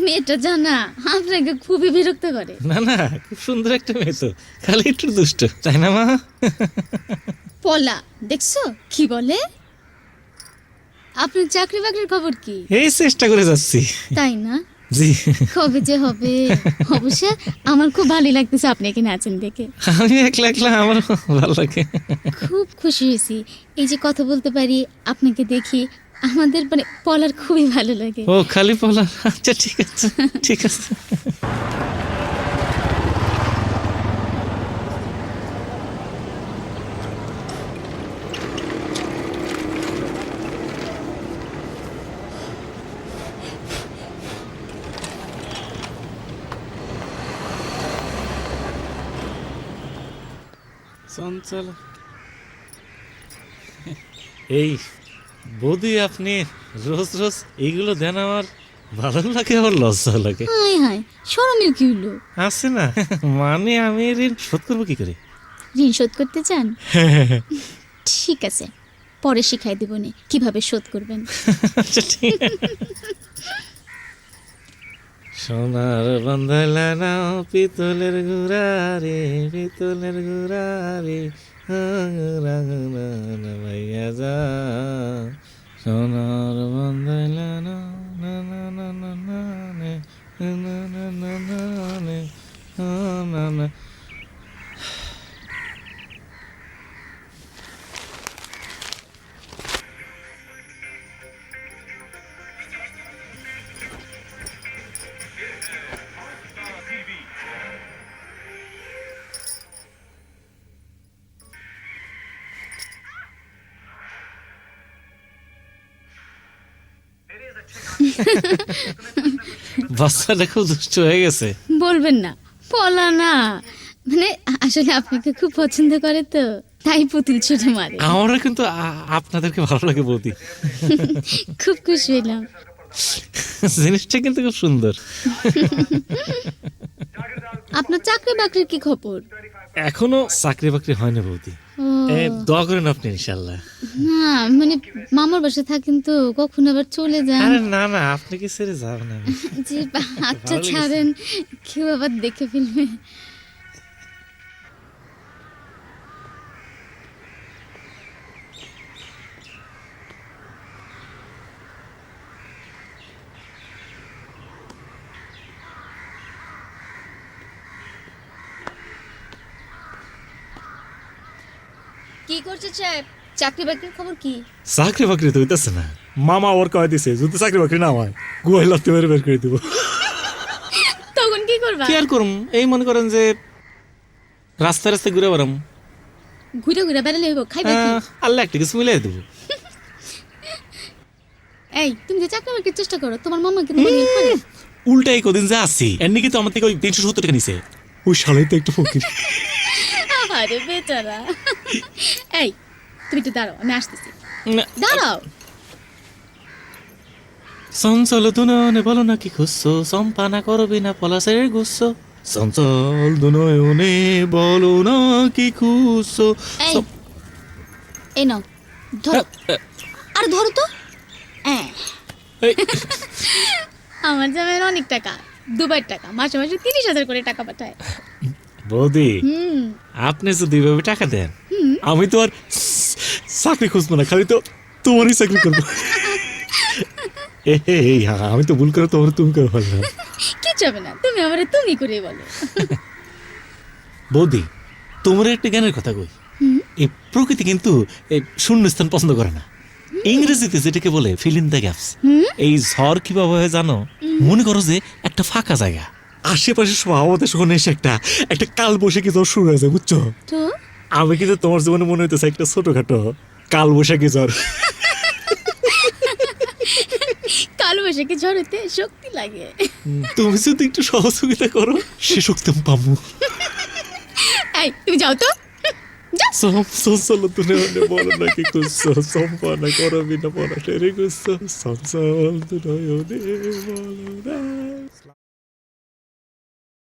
মেয়েটা জানা আপনাকে খুবই বিরক্ত করে। না না, খুব সুন্দর একটা মেয়ে তো, খালি একটু দুষ্ট, তাই না মা? পলা দেখছো কি বলে? আপনার চাকরি বাকরির খবর কি? এই চেষ্টা করে যাচ্ছি। তাই না? জি। কবে যে হবে? অবশ্য আমার খুব ভালো লাগতেছে আপনি এখানে আছেন দেখে। আমি একলা একলা আমার ভালো লাগে। খুব খুশি হয়েছি এই যে কথা বলতে পারি, আপনাকে দেখি আমাদের মানে পলার খুবই ভালো লাগে। ও খালি পলা, আচ্ছা ঠিক আছে ঠিক আছে। চঞ্চল এই বৌদি, আপনি রোজ রোজ এইগুলো দেন, আমার ভালো লাগে, আবার লজ্জা লাগে। হায় হায়, শরমের কি হলো? আছে না, মানে আমি ঋণ শোধ করবো কি করে? ঋণ শোধ করতে চান? ঠিক আছে, পরে শিখাই দেবনি কিভাবে শোধ করবেন। আচ্ছা ঠিক। সোনার বান্ধালা নাও পিতলের গুড়ারে, পিতলের গুড়ারে ভাইয়া যা। সোনার বান্ধালা নাও না না না না না নে, না না না না নে, না না। বাচ্চাটা খুব দুষ্ট হয়ে গেছে। বলবেন না, পলা না, মানে আসলে আপনাকে খুব পছন্দ করে তো তাই পুতুল ছুটে মারে। আমারও কিন্তু আপনাদেরকে ভালো লাগে বৌদি। খুব খুশি হইলাম। জিনিসটা কিন্তু খুব সুন্দর। আপনার চাকরি বাকরির কি খবর? এখনো চাকরি বাকরি হয়নি বৌদি, ও, দোয়া করেন আপনি ইনশাল্লাহ। না মানে মামার বাসায় থাকেন তো, কখন আবার চলে যান। আরে না না, আপনি কি ছেড়ে যাবেন? আমি যে আচ্ছা ভালো লেগেছে। ছাড়েন, কেউ আবার দেখে ফেলবে। কি করছে সাহেব? চাকরি বাকরির খবর কি? চাকরি বাকরি তো হইতেছে না। মামা ওর কয়ে দিছে যদি চাকরি বাকরি না হয় গুয়াই লাগতে বের বের করে দিব। তখন কি করবা? কি আর করুম, এই মনে করেন যে রাস্তায় রাস্তায় ঘুরে বেড়াম। ঘুরে ঘুরে বেড়ালে হইব, খাইবা কি? আল্লাহ একটা কিছু মিলাই দেবো। এই তুমি যে চাকরি বাকরির চেষ্টা করো, তোমার মামা কি তোমার হেল্প করে? উল্টাই কদিন যা আসছি এমনি কিন্তু আমার থেকে ওই 370 টাকা নিছে। ওই শালাই তো একটু ফকির। আরে বেচারা। এই তুমি একটু দাঁড়াও, আমি আসতেছি। না, দাঁড়াও। চঞ্চল দুনয়নে বলো না কি খুঁজছো, সম্পানা করবি না পলাশের গুচ্ছ। চঞ্চল দুনয়নে বলো না কি খুঁজছো। এই এই নাও, ধরো। আরে ধরো তো। এই, আমার জামাইয়ের অনেক টাকা, দুবার টাকা, মাসে মাসে 30,000 করে টাকা পাঠায়। বৌদি হুম, আপনি যদি এভাবে টাকা দেন, আমি তো আর চাকরি খুঁজবো না, খালি তো তোমারই চাকরি করবো। এই আমি তো ভুল করে তোমার তুমি করে ফেললাম। কিচ্ছু হবে না, তুমি আমারে তুমি করে বলো। বৌদি তোমার একটা জ্ঞানের কথা কই, এই প্রকৃতি কিন্তু এই শূন্যস্থান পছন্দ করে না। ইংরেজিতে যেটাকে বলে ফিল ইন দ্য গ্যাপস। এই ঝড় কিভাবে হয় জানো? মনে করো যে একটা ফাঁকা জায়গা, আশেপাশে সব আমাদের সঙ্গে এসে একটা একটা কাল বৈশাখী জ্বর শুরু হয়েছে, বুঝছো? তো আমি কিন্তু তোমার জীবনে মনে হইতেছে একটা ছোটখাটো কাল বৈশাখী জ্বর। কালো বৈশাখী ঝড় হতে শক্তি লাগে। তুমি যদি একটু সহযোগিতা করো সে শক্তি আমি পাবো। এই তুমি যাও তো, যাও। চলো তুমি বলো নাকি কুচ্ছো সম্পানা করবি না পড়া টেরে কুচ্ছো চঞ্চল তুই বলো না।